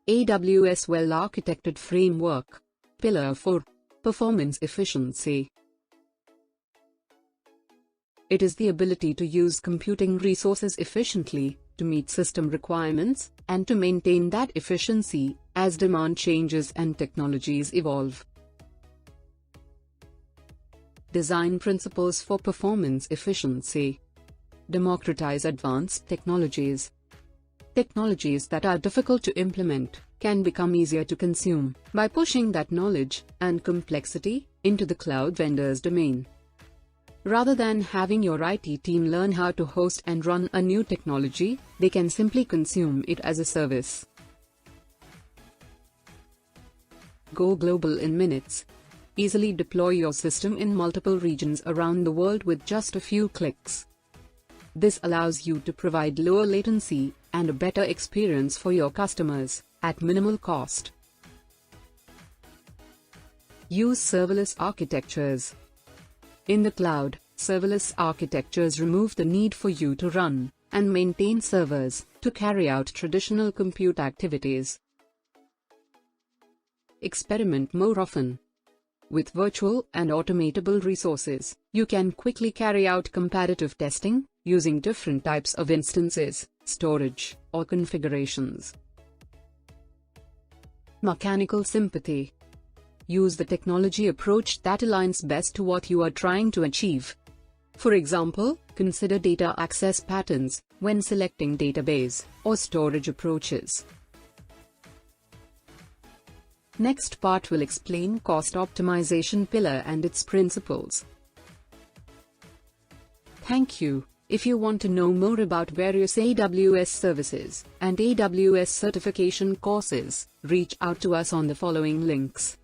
AWS Well-Architected Framework. Pillar 4. Performance efficiency. It is the ability to use computing resources efficiently, to meet system requirements, and to maintain that efficiency as demand changes and technologies evolve. Design principles for performance efficiency. Democratize advanced technologies. Technologies that are difficult to implement can become easier to consume by pushing that knowledge and complexity into the cloud vendor's domain. Rather than having your IT team learn how to host and run a new technology, they can simply consume it as a service. Go global in minutes. Easily deploy your system in multiple regions around the world with just a few clicks. This allows you to provide lower latency and a better experience for your customers at minimal cost. Use serverless architectures. In the cloud, serverless architectures remove the need for you to run and maintain servers to carry out traditional compute activities. Experiment more often. With virtual and automatable resources, you can quickly carry out comparative testing using different types of instances, storage, or configurations. Mechanical sympathy. Use the technology approach that aligns best to what you are trying to achieve. For example, consider data access patterns when selecting database or storage approaches. Next part will explain cost optimization pillar and its principles. Thank you. If you want to know more about various AWS services and AWS certification courses, reach out to us on the following links.